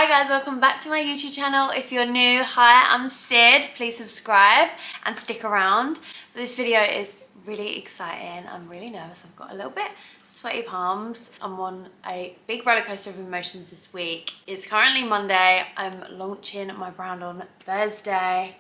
Hi guys, welcome back to my YouTube channel. If you're new, hi, I'm Sid. Please subscribe and stick around. This video is really exciting. I'm really nervous. I've got a little bit sweaty palms. I'm on a big roller coaster of emotions this week. It's currently Monday. I'm launching my brand on Thursday.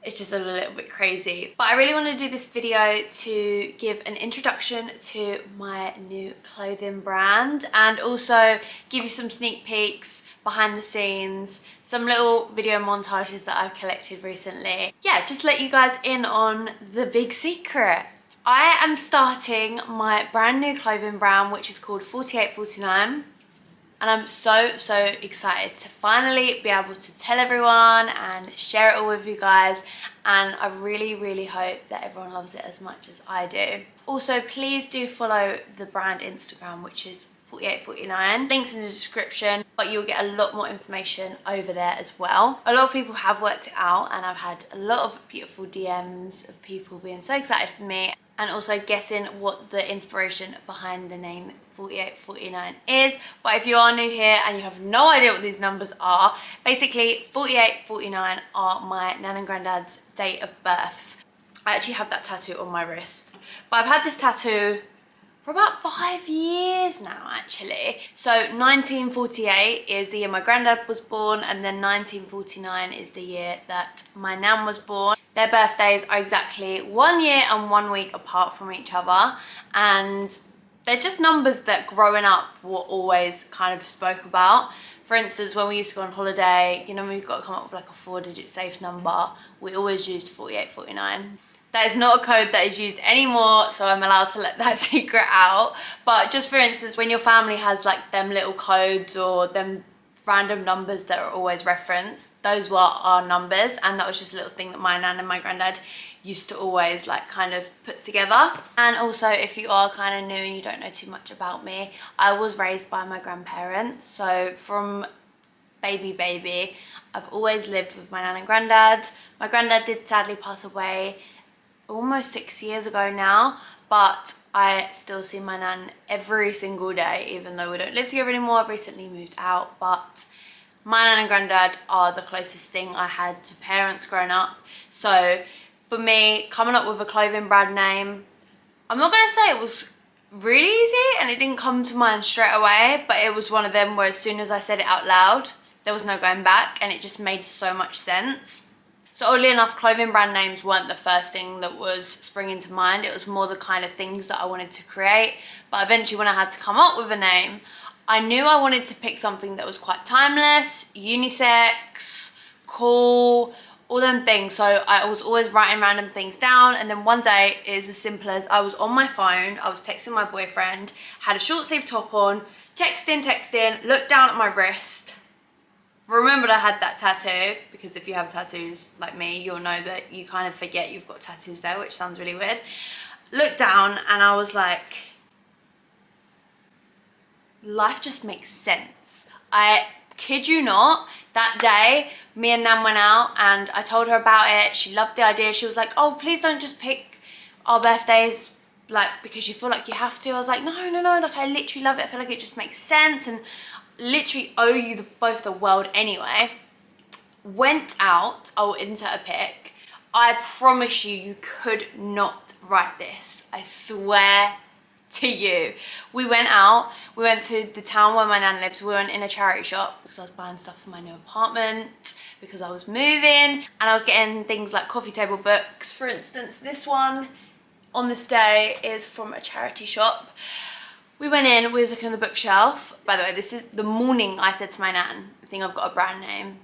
It's just a little bit crazy, but I really want to do this video to give an introduction to my new clothing brand and also give you some sneak peeks behind the scenes, some little video montages that I've collected recently. Yeah, just let you guys in on the big secret. I am starting my brand new clothing brand, which is called 4849. And I'm so excited to finally be able to tell everyone and share it all with you guys. And I really hope that everyone loves it as much as I do. Also, please do follow the brand Instagram, which is 4849. Links in the description, but you'll get a lot more information over there as well. A lot of people have worked it out and I've had a lot of beautiful DMs of people being so excited for me and also guessing what the inspiration behind the name 4849 is. But if you are new here and you have no idea what these numbers are, basically 4849 are my nan and granddad's date of births. I actually have that tattoo on my wrist, but I've had this tattoo for about 5 years now actually. So 1948 is the year my granddad was born, and then 1949 is the year that my nan was born. Their birthdays are exactly 1 year and 1 week apart from each other, and they're just numbers that growing up were always kind of spoke about. For instance, when we used to go on holiday, you know, we've got to come up with like a 4-digit safe number, we always used 4849. That is not a code that is used anymore, so I'm allowed to let that secret out. But just for instance, when your family has like them little codes or them random numbers that are always referenced, those were our numbers, and that was just a little thing that my nan and my granddad used to always like kind of put together. And also, if you are kind of new and you don't know too much about me, I was raised by my grandparents, so from baby I've always lived with my nan and granddad. My granddad did sadly pass away almost 6 years ago now, but I still see my nan every single day, even though we don't live together anymore. I've recently moved out, but my nan and granddad are the closest thing I had to parents growing up. So for me, coming up with a clothing brand name, I'm not gonna say it was really easy and it didn't come to mind straight away, but it was one of them where as soon as I said it out loud, there was no going back, and it just made so much sense. So oddly enough, clothing brand names weren't the first thing that was springing to mind. It was more the kind of things that I wanted to create. But eventually when I had to come up with a name, I knew I wanted to pick something that was quite timeless, unisex, cool, all them things. So I was always writing random things down, and then one day it was as simple as I was on my phone, I was texting my boyfriend, had a short sleeve top on, texting, looked down at my wrist, remembered I had that tattoo, because if you have tattoos like me, you'll know that you kind of forget you've got tattoos there, which sounds really weird. Looked down and I was like, life just makes sense. I kid you not, that day me and Nan went out and I told her about it. She loved the idea. She was like, oh, please don't just pick our birthdays like because you feel like you have to. I was like, no, like I literally love it. I feel like it just makes sense and literally owe you both the world anyway. Went out, I'll insert a pic. I promise you could not write this. I swear to you. We went out, we went to the town where my nan lives. We went in a charity shop because I was buying stuff for my new apartment, because I was moving, and I was getting things like coffee table books. For instance, this one on this day is from a charity shop. We went in, we was looking on the bookshelf. By the way, this is the morning I said to my nan, I think I've got a brand name.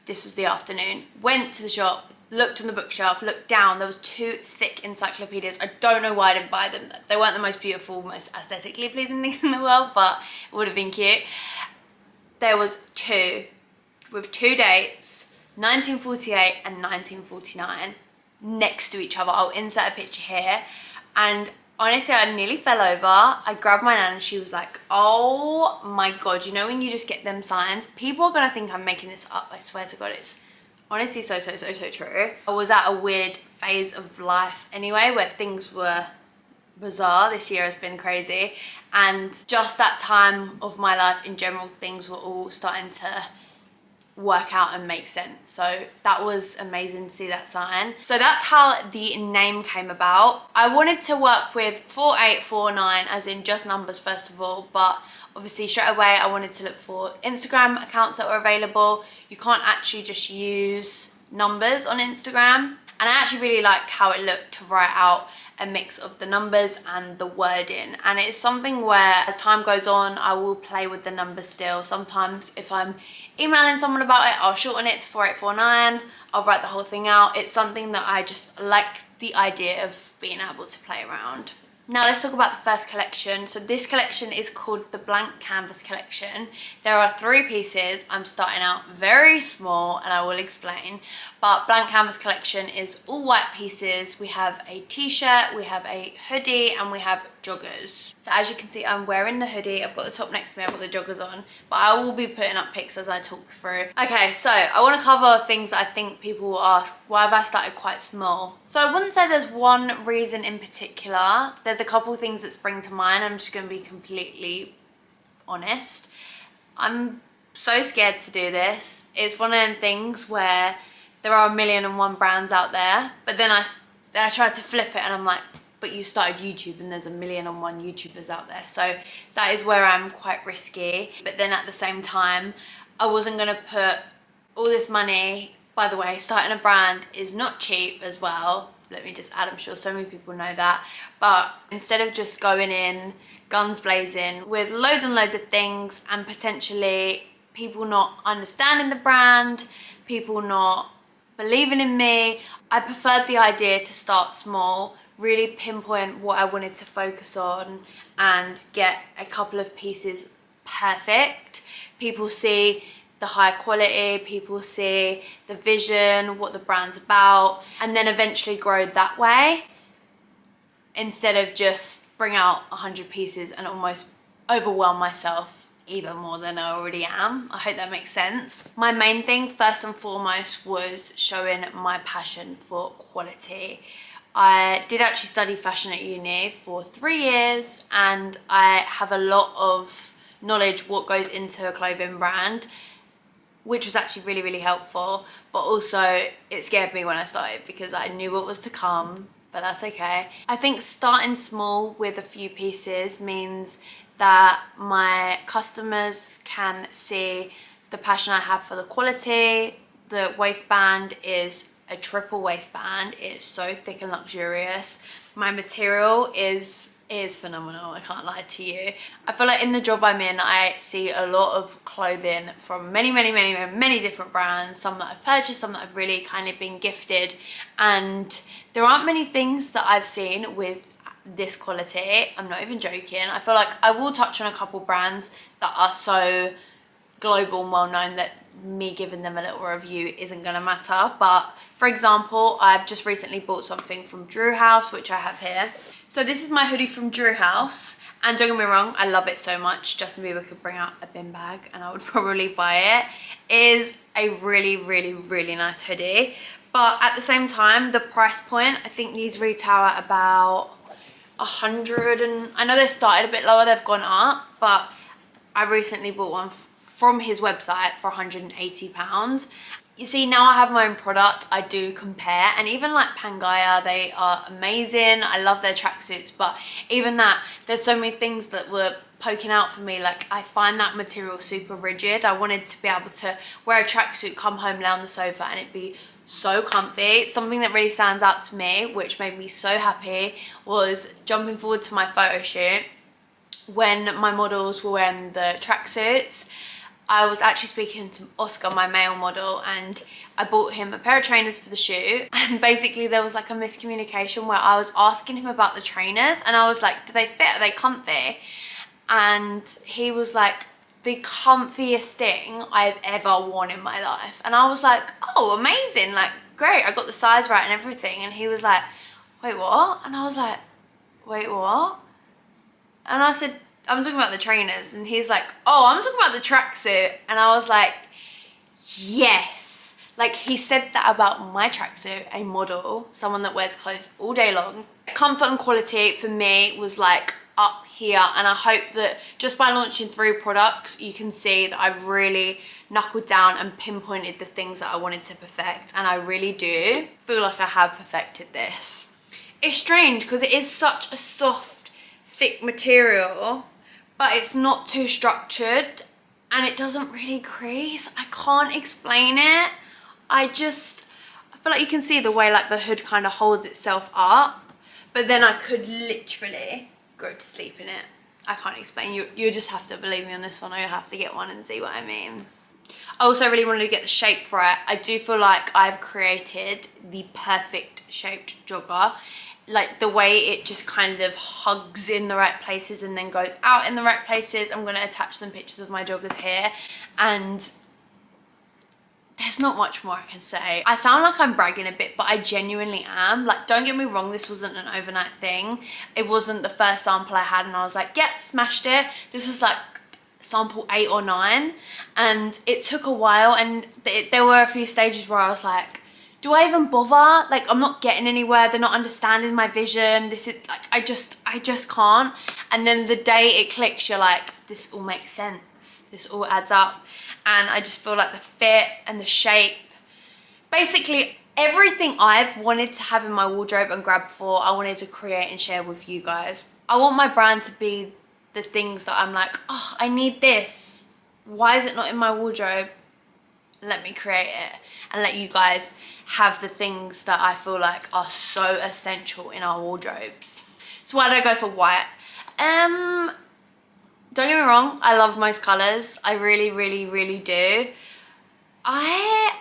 This was the afternoon. Went to the shop, looked on the bookshelf, looked down, there was 2 thick encyclopedias. I don't know why I didn't buy them. They weren't the most beautiful, most aesthetically pleasing things in the world, but it would have been cute. There was 2, with 2 dates, 1948 and 1949, next to each other. I'll insert a picture here. And honestly, I nearly fell over. I grabbed my nan and she was like, oh my God, you know when you just get them signs? People are gonna think I'm making this up. I swear to God, it's honestly so true. I was at a weird phase of life anyway, where things were bizarre. This year has been crazy, and just that time of my life in general, things were all starting to work out and make sense. So that was amazing to see that sign. So that's how the name came about. I wanted to work with 4849 as in just numbers first of all, but obviously straight away I wanted to look for Instagram accounts that were available. You can't actually just use numbers on Instagram, and I actually really liked how it looked to write out a mix of the numbers and the wording, and it's something where as time goes on I will play with the numbers still. Sometimes if I'm emailing someone about it, I'll shorten it to 4849, I'll write the whole thing out. It's something that I just like the idea of being able to play around. Now let's talk about the first collection. So this collection is called the Blank Canvas collection. There are 3 pieces. I'm starting out very small and I will explain. But Blank Canvas collection is all white pieces. We have a t-shirt, we have a hoodie, and we have joggers. So as you can see, I'm wearing the hoodie. I've got the top next to me, I've got the joggers on, but I will be putting up pics as I talk through. Okay, so I want to cover things that I think people will ask, why have I started quite small? So I wouldn't say there's one reason in particular. There's a couple things that spring to mind. I'm just going to be completely honest. I'm so scared to do this. It's one of them things where there are 1,000,001 brands out there, but then I tried to flip it and I'm like, but you started YouTube and there's 1,000,001 YouTubers out there. So that is where I'm quite risky. But then at the same time, I wasn't gonna put all this money. By the way, starting a brand is not cheap as well. Let me just add, I'm sure so many people know that. But instead of just going in guns blazing with loads and loads of things and potentially people not understanding the brand, people not believing in me, I preferred the idea to start small, really pinpoint what I wanted to focus on and get a couple of pieces perfect. People see the high quality, people see the vision, what the brand's about, and then eventually grow that way instead of just bring out 100 pieces and almost overwhelm myself even more than I already am. I hope that makes sense. My main thing first and foremost was showing my passion for quality. I did actually study fashion at uni for 3 years and I have a lot of knowledge what goes into a clothing brand, which was actually really, really helpful. But also it scared me when I started because I knew what was to come, but that's okay. I think starting small with a few pieces means that my customers can see the passion I have for the quality. The waistband is a triple waistband. It's so thick and luxurious. My material is phenomenal, I can't lie to you. I feel like in the job I'm in, I see a lot of clothing from many different brands, some that I've purchased, some that I've really kind of been gifted, and there aren't many things that I've seen with this quality. I'm not even joking. I feel like I will touch on a couple brands that are so global and well known that me giving them a little review isn't gonna matter. But for example, I've just recently bought something from Drew House, which I have here. So this is my hoodie from Drew House, and don't get me wrong, I love it so much. Justin Bieber could bring out a bin bag and I would probably buy it. It is a really, really, really nice hoodie, but at the same time, the price point, I think these retail at about 100, and I know they started a bit lower, they've gone up, but I recently bought one from his website for £180. You see, now I have my own product, I do compare, and even like Pangaea, they are amazing. I love their tracksuits, but even that, there's so many things that were poking out for me. Like, I find that material super rigid. I wanted to be able to wear a tracksuit, come home, lay on the sofa, and it'd be so comfy. Something that really stands out to me, which made me so happy, was jumping forward to my photo shoot when my models were wearing the tracksuits. I was actually speaking to Oscar, my male model, and I bought him a pair of trainers for the shoot, and basically there was like a miscommunication where I was asking him about the trainers and I was like, do they fit, are they comfy? And he was like, the comfiest thing I've ever worn in my life. And I was like, oh, amazing, like great, I got the size right and everything. And he was like, wait, what? And I was like, wait, what? And I said, I'm talking about the trainers. And he's like, oh, I'm talking about the tracksuit. And I was like, yes. Like, he said that about my tracksuit, a model, someone that wears clothes all day long, Comfort and quality for me was like up here, and I hope that just by launching 3 products you can see that I've really knuckled down and pinpointed the things that I wanted to perfect, and I really do feel like I have perfected this. It's strange because it is such a soft, thick material, but it's not too structured and it doesn't really crease. I can't explain it. I feel like you can see the way like the hood kind of holds itself up, but then I could literally go to sleep in it. I can't explain. You just have to believe me on this one, or you have to get one and see what I mean. I also really wanted to get the shape for it. I do feel like I've created the perfect shaped jogger. Like the way it just kind of hugs in the right places and then goes out in the right places. I'm going to attach some pictures of my joggers here, and there's not much more I can say. I sound like I'm bragging a bit, but I genuinely am. Like, don't get me wrong, this wasn't an overnight thing. It wasn't the first sample I had and I was like, yep, smashed it. This was like sample 8 or 9, and it took a while, and there were a few stages where I was like, do I even bother? Like, I'm not getting anywhere. They're not understanding my vision. This is like, I just can't. And then the day it clicks, you're like, this all makes sense. This all adds up. And I just feel like the fit and the shape, basically everything I've wanted to have in my wardrobe and grab for, I wanted to create and share with you guys. I want my brand to be the things that I'm like, oh, I need this. Why is it not in my wardrobe? Let me create it and let you guys have the things that I feel like are so essential in our wardrobes. So why did I go for white? Don't get me wrong, I love most colours. I really, really, really do. I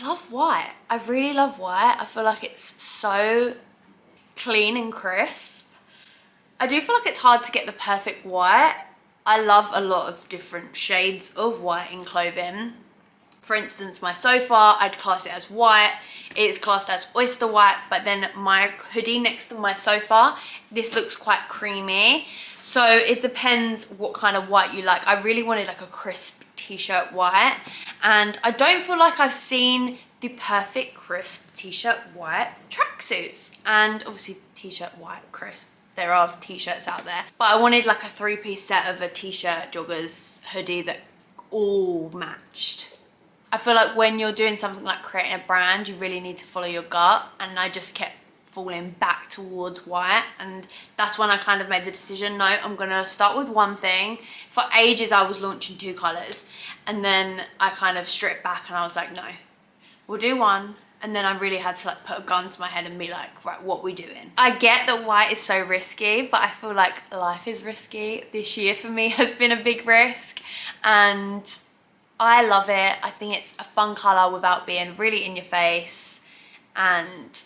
love white. I really love white. I feel like it's so clean and crisp. I do feel like it's hard to get the perfect white. I love a lot of different shades of white in clothing. For instance, my sofa, I'd class it as white. It's classed as oyster white, but then my hoodie next to my sofa, this looks quite creamy. So it depends what kind of white you like. I really wanted like a crisp t-shirt white, and I don't feel like I've seen the perfect crisp t-shirt white tracksuits. And obviously t-shirt white crisp, there are t-shirts out there, but I wanted like a 3-piece set of a t-shirt, joggers, hoodie that all matched. I feel like when you're doing something like creating a brand, you really need to follow your gut, and I just kept falling back towards white, and that's when I kind of made the decision, no, I'm gonna start with one thing. For ages I was launching 2 colours, and then I kind of stripped back and I was like, no, we'll do one. And then I really had to like put a gun to my head and be like, right, what we doing? I get that white is so risky, but I feel like life is risky. This year for me has been a big risk, and I love it. I think it's a fun colour without being really in your face, and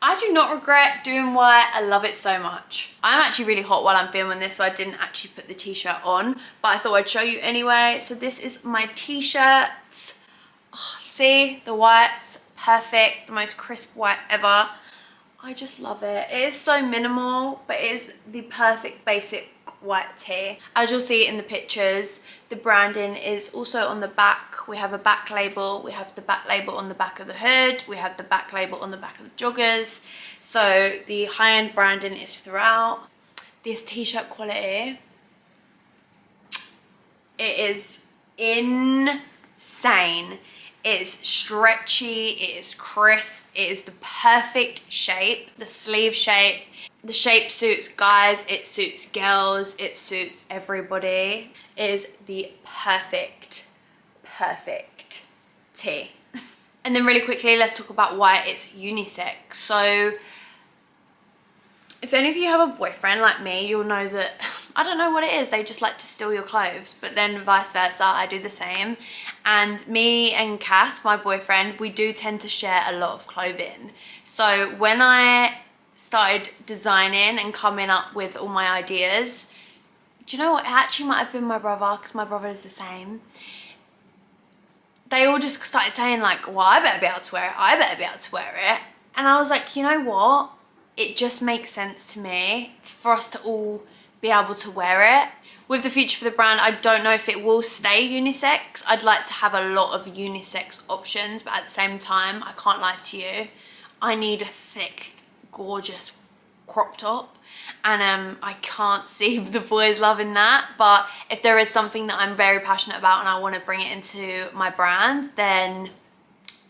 I do not regret doing white. I love it so much. I'm actually really hot while I'm filming this, so I didn't actually put the t-shirt on, but I thought I'd show you anyway. So this is my t-shirt. Oh, see, the white's perfect, the most crisp white ever. I just love it. It is so minimal, but it is the perfect basic white tee. As you'll see in the pictures, the branding is also on the back. We have a back label. We have the back label on the back of the hood. We have the back label on the back of the joggers. So the high-end branding is throughout. This t-shirt quality, it is insane. It is stretchy, it is crisp, it is the perfect shape, the sleeve shape. The shape suits guys, it suits girls, it suits everybody. It is the perfect tee. And then really quickly, let's talk about why it's unisex. So if any of you have a boyfriend like me, you'll know that, I don't know what it is, they just like to steal your clothes, but then vice versa, I do the same. And me and Cass, my boyfriend, we do tend to share a lot of clothing. So when I started designing and coming up with all my ideas, do you know what, it actually might have been my brother, because my brother is the same. They all just started saying like, well, I better be able to wear it, I better be able to wear it. And I was like, you know what? It just makes sense to me for us to all be able to wear it. With the future for the brand, I don't know if it will stay unisex. I'd like to have a lot of unisex options, but at the same time, I can't lie to you, I need a thick, gorgeous crop top, and I can't see the boys loving that. But if there is something that I'm very passionate about and I want to bring it into my brand, then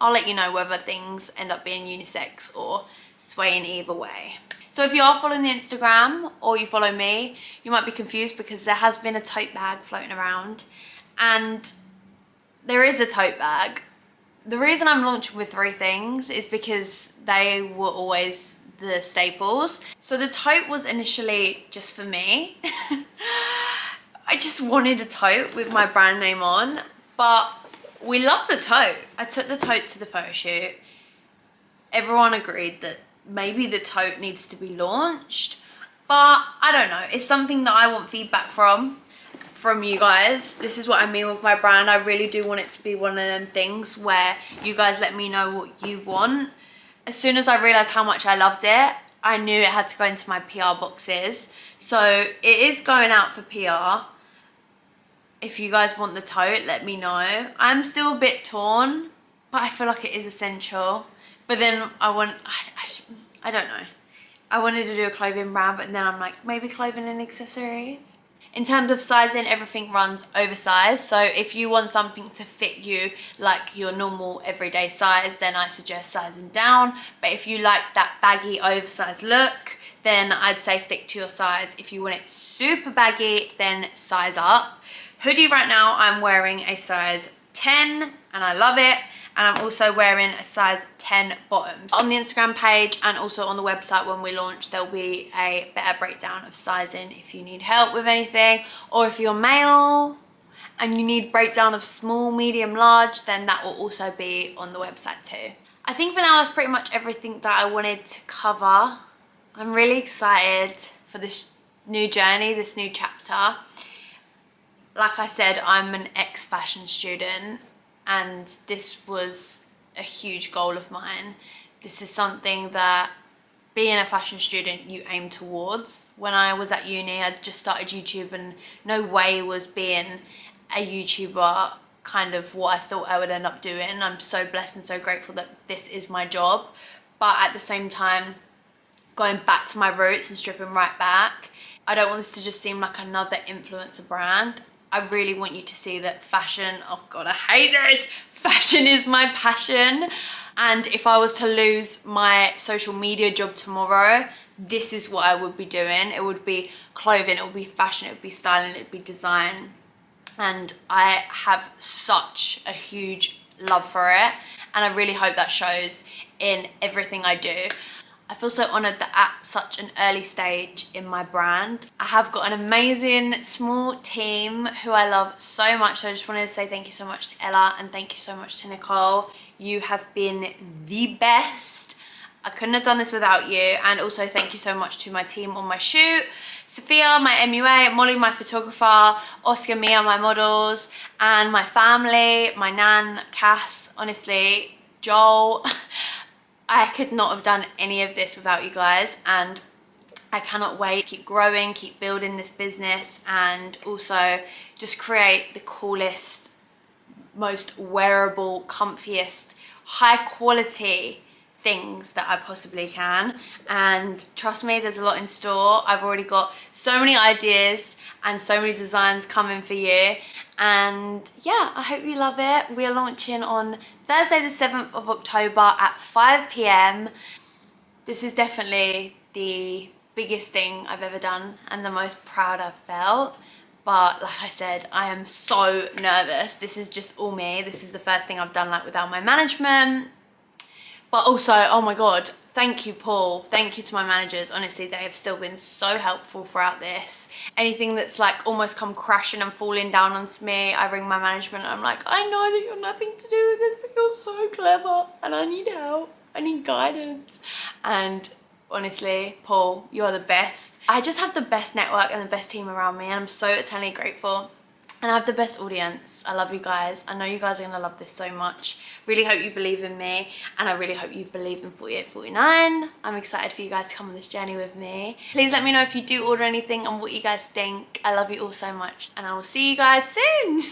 I'll let you know whether things end up being unisex or swaying either way. So if you are following the Instagram or you follow me, you might be confused because there has been a tote bag floating around, and there is a tote bag. The reason I'm launching with 3 things is because they were always the staples. So the tote was initially just for me. I just wanted a tote with my brand name on, but we love the tote. I took the tote to the photo shoot. Everyone agreed that maybe the tote needs to be launched, but I don't know. It's something that I want feedback from you guys. This is what I mean with my brand. I really do want it to be one of them things where you guys let me know what you want. As soon as I realized how much I loved it, I knew it had to go into my PR boxes. So it is going out for PR. If you guys want the tote, let me know. I'm still a bit torn, but I feel like it is essential. But then I don't know. I wanted to do a clothing brand, but then I'm like, maybe clothing and accessories. In terms of sizing, everything runs oversized. So if you want something to fit you like your normal everyday size, then I suggest sizing down. But if you like that baggy oversized look, then I'd say stick to your size. If you want it super baggy, then size up. Hoodie right now, I'm wearing a size 10 and I love it. And I'm also wearing a size 10 bottoms. On the Instagram page and also on the website when we launch, there'll be a better breakdown of sizing if you need help with anything, or if you're male and you need breakdown of small, medium, large, then that will also be on the website too. I think for now that's pretty much everything that I wanted to cover. I'm really excited for this new journey, this new chapter. Like I said, I'm an ex-fashion student, and this was a huge goal of mine. This is something that, being a fashion student, you aim towards. When I was at uni, I just started YouTube, and no way was being a YouTuber kind of what I thought I would end up doing. I'm so blessed and so grateful that this is my job. But at the same time, going back to my roots and stripping right back, I don't want this to just seem like another influencer brand. I really want you to see that fashion, oh God, I hate this. Fashion is my passion. And if I was to lose my social media job tomorrow, this is what I would be doing. It would be clothing, it would be fashion, it would be styling, it would be design. And I have such a huge love for it. And I really hope that shows in everything I do. I feel so honoured that at such an early stage in my brand, I have got an amazing small team who I love so much. So I just wanted to say thank you so much to Ella and thank you so much to Nicole. You have been the best. I couldn't have done this without you. And also thank you so much to my team on my shoot. Sophia, my MUA, Molly, my photographer, Oscar, Mia, my models, and my family, my nan, Cass, honestly, Joel. I could not have done any of this without you guys, and I cannot wait to keep growing, keep building this business, and also just create the coolest, most wearable, comfiest, high quality things that I possibly can. And trust me, there's a lot in store. I've already got so many ideas and so many designs coming for you. And yeah, I hope you love it. We are launching on Thursday the 7th of October at 5 p.m. This is definitely the biggest thing I've ever done and the most proud I've felt. But like I said, I am so nervous. This is just all me. This is the first thing I've done like without my management. But also, oh my God, thank you, Paul. Thank you to my managers. Honestly, they have still been so helpful throughout this. Anything that's like almost come crashing and falling down onto me, I ring my management and I'm like, I know that you're nothing to do with this, but you're so clever and I need help. I need guidance. And honestly, Paul, you are the best. I just have the best network and the best team around me, and I'm so eternally grateful. And I have the best audience. I love you guys. I know you guys are gonna love this so much. Really hope you believe in me, and I really hope you believe in 4849. I'm excited for you guys to come on this journey with me. Please let me know if you do order anything and what you guys think. I love you all so much, and I will see you guys soon.